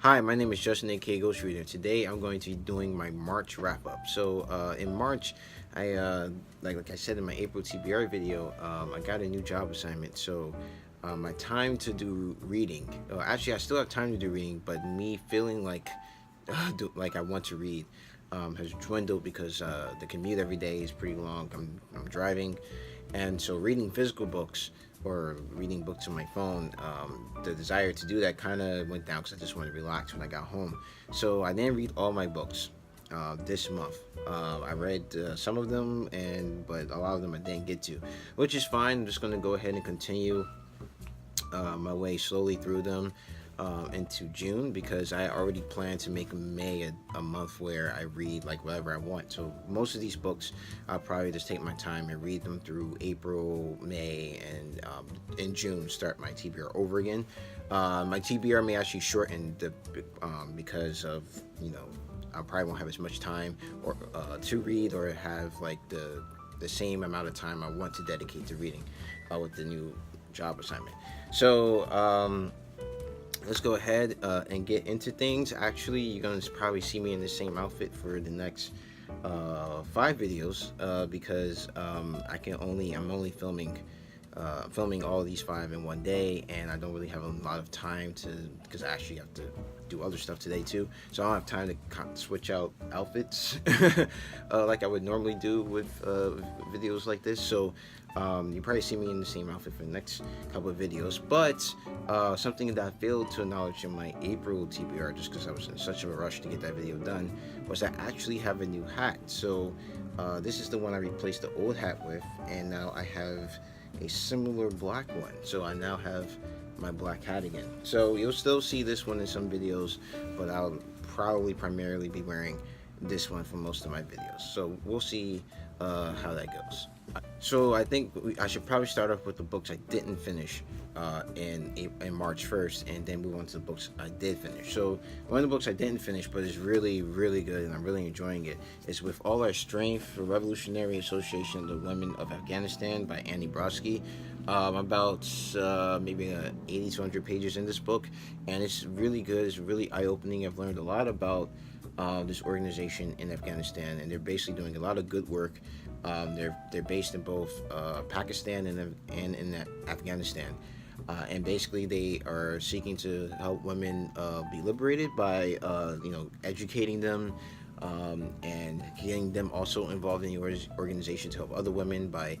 Hi, my name is Justin, aka Ghost Reader. Today I'm going to be doing my March wrap up. So in March, like I said in my April TBR video, I got a new job assignment. So my time to do reading, actually I still have time to do reading, but me feeling like like I want to read has dwindled because the commute every day is pretty long. I'm driving, and so reading physical books or reading books on my phone, the desire to do that kind of went down because I just wanted to relax when I got home. So I didn't read all my books this month. I read some of them, but a lot of them I didn't get to, which is fine. I'm just going to go ahead and continue my way slowly through them into June, because I already plan to make May a month where I read like whatever I want. So most of these books I'll probably just take my time and read them through April, May, and in June start my TBR over again. My TBR may actually shorten because of I probably won't have as much time or to read, or have like the same amount of time I want to dedicate to reading with the new job assignment. So let's go ahead and get into things. Actually, you're gonna probably see me in the same outfit for the next 5 videos because I'm only filming all of these 5 in one day, and I don't really have a lot of time because I actually have to do other stuff today too, so I don't have time to switch out outfits like I would normally do with videos like this. So you probably see me in the same outfit for the next couple of videos. But something that I failed to acknowledge in my April TBR, just because I was in such a rush to get that video done, was I actually have a new hat. So this is the one I replaced the old hat with, and now I have a similar black one. So I now have my black hat again. So you'll still see this one in some videos, but I'll probably primarily be wearing this one for most of my videos. So we'll see how that goes. So I think I should probably start off with the books I didn't finish in March 1st, and then move on to the books I did finish. So one of the books I didn't finish, but is really, really good, and I'm really enjoying it, is With All Our Strength, the Revolutionary Association of the Women of Afghanistan by Annie Brodsky. About maybe 80 to 100 pages in this book, and it's really good. It's really eye-opening. I've learned a lot about this organization in Afghanistan, and they're basically doing a lot of good work. They're based in both Pakistan and in Afghanistan, and basically they are seeking to help women be liberated by educating them, and getting them also involved in the organization to help other women by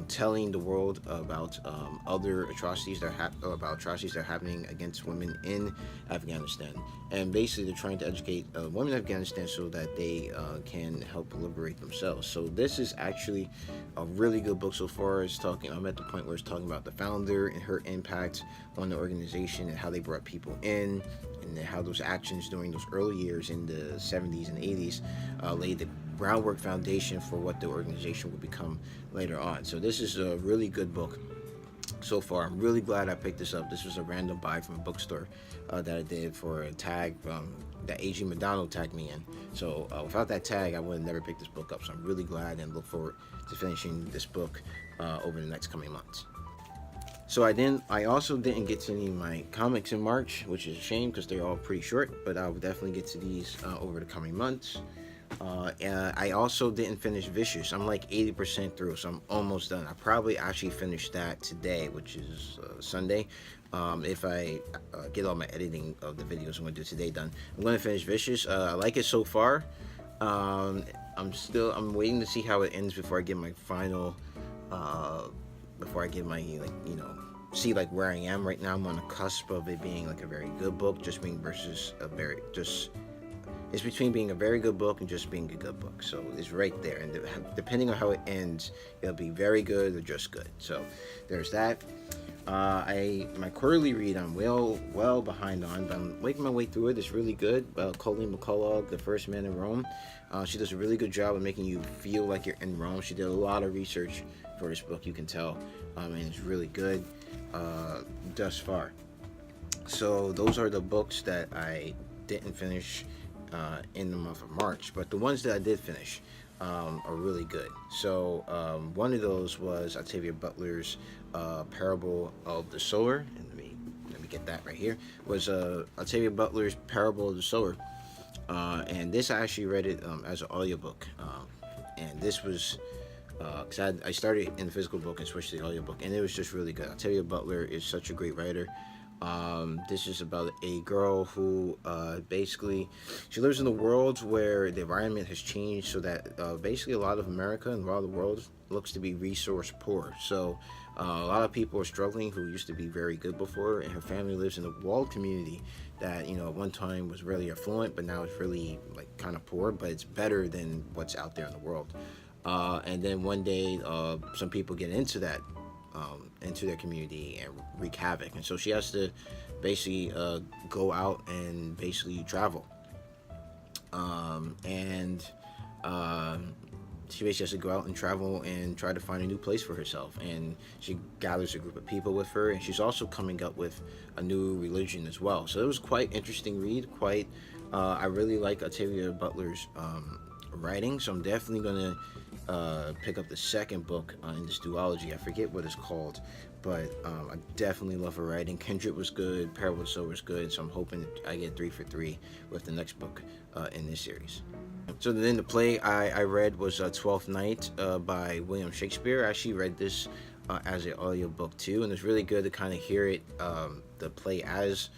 telling the world about other atrocities that are happening against women in Afghanistan. And basically, they're trying to educate women in Afghanistan so that they can help liberate themselves. So this is actually a really good book so far. I'm at the point where it's talking about the founder and her impact on the organization, and how they brought people in, and how those actions during those early years in the 70s and 80s laid the groundwork foundation for what the organization will become later on. So this is a really good book so far. I'm really glad I picked this up. This was a random buy from a bookstore that I did for a tag that A.G. McDonald tagged me in. So without that tag, I would have never picked this book up. So I'm really glad, and look forward to finishing this book over the next coming months. So I also didn't get to any of my comics in March, which is a shame because they're all pretty short, but I will definitely get to these over the coming months. And I also didn't finish Vicious. I'm like 80% through, so I'm almost done. I probably actually finished that today, which is Sunday. If I get all my editing of the videos I'm going to do today done, I'm going to finish Vicious. I like it so far. I'm waiting to see how it ends before I get my final, see like where I am right now. I'm on the cusp of it being like a very good book, it's between being a very good book and just being a good book. So it's right there, and depending on how it ends, it'll be very good or just good. So there's that. My quarterly read I'm well behind on, but I'm making my way through it. It's really good. Colleen McCullough, The First Man in Rome. She does a really good job of making you feel like you're in Rome. She did a lot of research for this book, you can tell, and it's really good thus far. So those are the books that I didn't finish in the month of March, but the ones that I did finish are really good. So one of those was Octavia Butler's Parable of the Sower, and let me me get that right here, was Octavia Butler's Parable of the Sower. And this I actually read it as an audiobook. And this was because I started in the physical book and switched to the audiobook, and it was just really good. Octavia Butler is such a great writer. This is about a girl who basically she lives in a world where the environment has changed so that basically a lot of America and a lot of the world looks to be resource poor. So a lot of people are struggling who used to be very good before, and her family lives in a walled community that at one time was really affluent, but now it's really like kind of poor, but it's better than what's out there in the world. And then one day some people get into that into their community and wreak havoc, and so she has to basically go out and basically travel, and she basically has to go out and travel and try to find a new place for herself. And she gathers a group of people with her, and she's also coming up with a new religion as well. So it was quite interesting read. I really like Octavia Butler's writing, so I'm definitely gonna pick up the second book in this duology. I forget what it's called, but I definitely love her writing. Kindred was good, Parable of the Sower was good, so I'm hoping I get 3 for 3 with the next book in this series. So then the play I read was Twelfth Night by William Shakespeare. I actually read this as an audiobook too, and it's really good to kind of hear it, the play as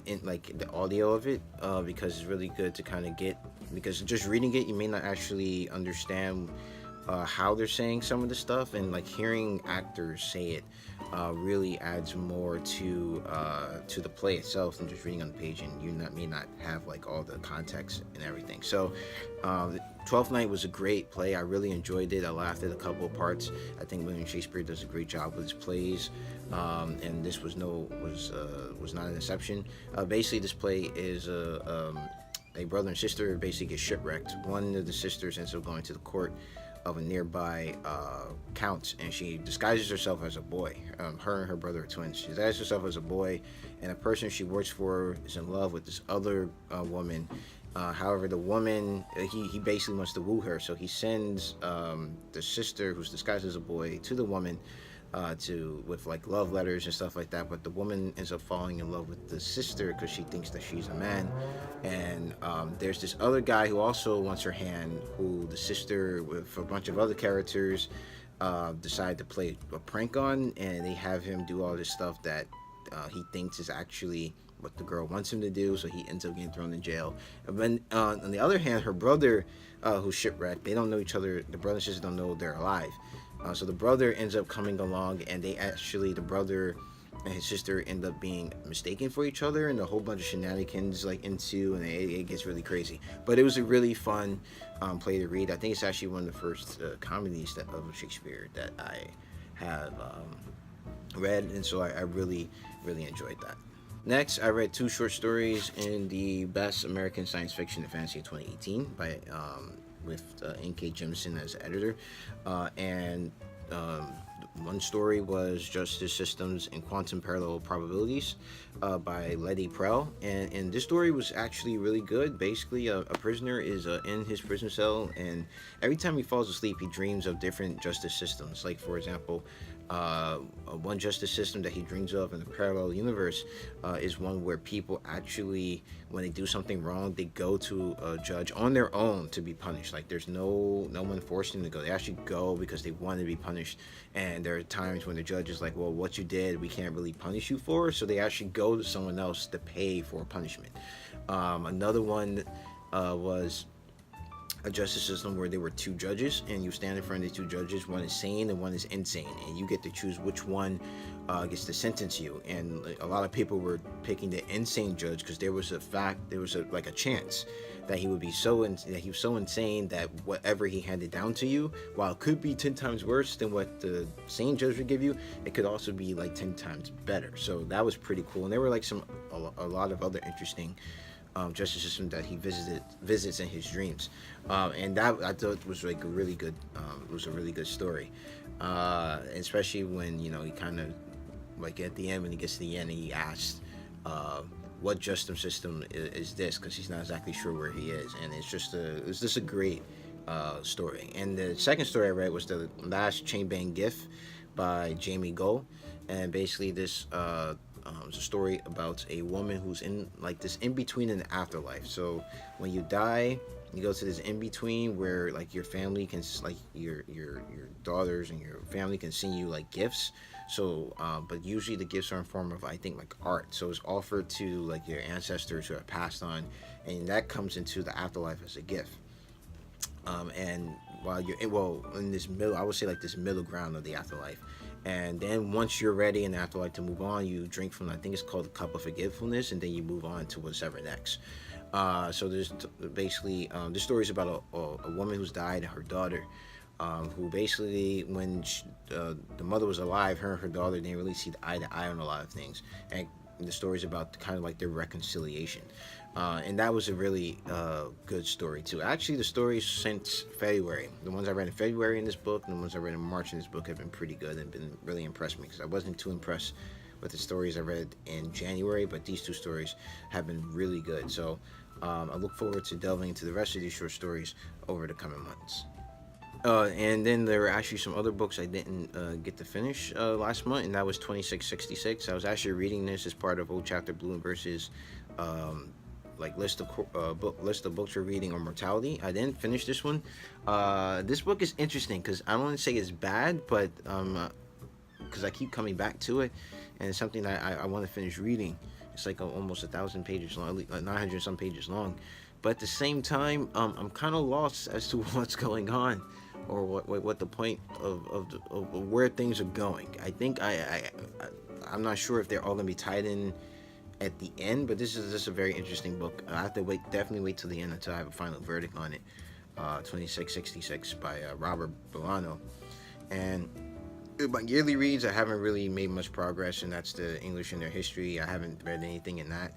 in like the audio of it, because it's really good to kind of get, because just reading it you may not actually understand how they're saying some of the stuff, and like hearing actors say it really adds more to the play itself than just reading on the page, and you may not have like all the context and everything. So Twelfth Night was a great play. I really enjoyed it. I laughed at a couple of parts. I think William Shakespeare does a great job with his plays, and this was not an exception. Basically, this play is a brother and sister basically get shipwrecked. One of the sisters ends up going to the court of a nearby count, and she disguises herself as a boy. Her and her brother are twins. She disguises herself as a boy, and a person she works for is in love with this other woman. However, the woman, he basically wants to woo her, so he sends the sister, who's disguised as a boy, to the woman with like love letters and stuff like that. But the woman ends up falling in love with the sister because she thinks that she's a man. And there's this other guy who also wants her hand, who the sister with a bunch of other characters decide to play a prank on, and they have him do all this stuff that he thinks is actually what the girl wants him to do, so he ends up getting thrown in jail. And then on the other hand, her brother, who's shipwrecked, they don't know each other. The brother and sister don't know they're alive. So the brother ends up coming along, and the brother and his sister end up being mistaken for each other, and a whole bunch of shenanigans ensue, and it gets really crazy. But it was a really fun play to read. I think it's actually one of the first comedies of Shakespeare that I have read, and so I really, really enjoyed that. Next, I read 2 short stories in the Best American Science Fiction and Fantasy of 2018 by with N.K. Jemisin as editor, and one story was Justice Systems and Quantum Parallel Probabilities by Letty Prell, and this story was actually really good. Basically, a prisoner is in his prison cell, and every time he falls asleep, he dreams of different justice systems. Like, for example, one justice system that he dreams of in the parallel universe is one where people actually, when they do something wrong, they go to a judge on their own to be punished. Like, there's no one forcing them to go. They actually go because they want to be punished. And there are times when the judge is like, well, what you did, we can't really punish you for. So they actually go to someone else to pay for punishment. Another one was a justice system where there were 2 judges, and you stand in front of the 2 judges. One is sane and one is insane, and you get to choose which one gets to sentence you. And a lot of people were picking the insane judge because there was a chance that he would be that he was so insane that whatever he handed down to you, while it could be 10 times worse than what the sane judge would give you, it could also be like 10 times better. So that was pretty cool. And there were like a lot of other interesting justice system that he visits in his dreams, and that I thought was like a really good story, especially when he kind of like at the end, when he gets to the end, and he asks what justice system is this, because he's not exactly sure where he is, and it's just a great story. And the second story I read was The Last Chain Bang Gift by Jamie Goh, and basically this It's a story about a woman who's in like this in between in the afterlife. So when you die, you go to this in between where like your family can like your daughters and your family can send you like gifts. So but usually the gifts are in form of, I think, like art. So it's offered to like your ancestors who have passed on, and that comes into the afterlife as a gift. And while you're in this middle, I would say like this middle ground of the afterlife. And then once you're ready in the afterlife to move on, you drink from, I think it's called the cup of forgetfulness, and then you move on to whatever next. So there's basically the story is about a woman who's died and her daughter, who basically when the mother was alive, her and her daughter didn't really see eye to eye on a lot of things, and the story is about kind of like their reconciliation. And that was a really good story too. Actually, the stories since February, the ones I read in February in this book, and the ones I read in March in this book, have been pretty good and been really impressed me, because I wasn't too impressed with the stories I read in January, but these two stories have been really good. So I look forward to delving into the rest of these short stories over the coming months. And then there were actually some other books I didn't get to finish last month, and that was 2666. I was actually reading this as part of Old Chapter Blue and Versus like list of books we're reading on mortality. I didn't finish this one. This book is interesting because I don't want to say it's bad, but because I keep coming back to it, and it's something that I want to finish reading. It's like almost 1,000 pages long, like 900 some pages long. But at the same time, I'm kind of lost as to what's going on, or what the point of where things are going. I think I'm not sure if they're all gonna be tied in at the end, but this is just a very interesting book. I have to definitely wait till the end until I have a final verdict on it. 2666 by Robert Bolano. And my yearly reads, I haven't really made much progress, and that's the English and their history. I haven't read anything in that,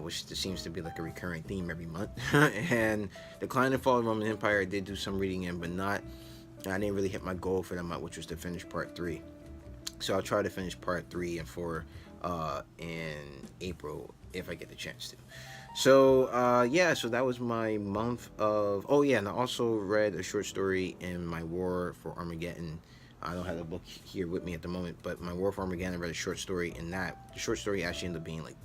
which seems to be like a recurring theme every month. And Decline and Fall of the Roman Empire, I did do some reading in, but I didn't really hit my goal for the month, which was to finish part 3. So I'll try to finish part 3 and 4 in April if I get the chance to. So so that was my month of. Oh yeah, and I also read a short story in my War for Armageddon. I don't have the book here with me at the moment, but my War for Armageddon, I read a short story in that. The short story actually ended up being like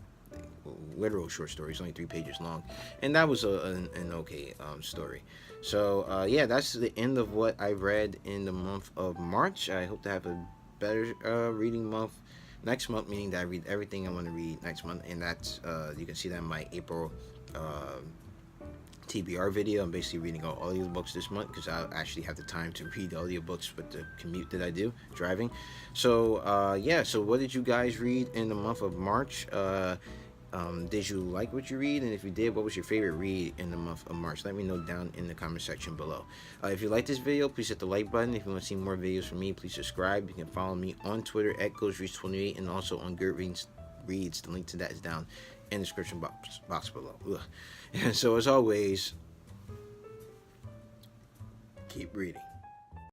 literal short story. It's only 3 pages long, and that was an okay story. So that's the end of what I read in the month of March. I hope to have a better reading month next month, meaning that I read everything I want to read next month, and that's you can see that in my April TBR video. I'm basically reading all audiobooks this month because I actually have the time to read audiobooks with the commute that I do driving. So so what did you guys read in the month of March? Did you like what you read? And if you did, what was your favorite read in the month of March? Let me know down in the comment section below. If you like this video, please hit the like button. If you want to see more videos from me, please subscribe. You can follow me on Twitter at GhostReads28 and also on Goodreads Reads. The link to that is down in the description box below. Ugh. And so as always, keep reading.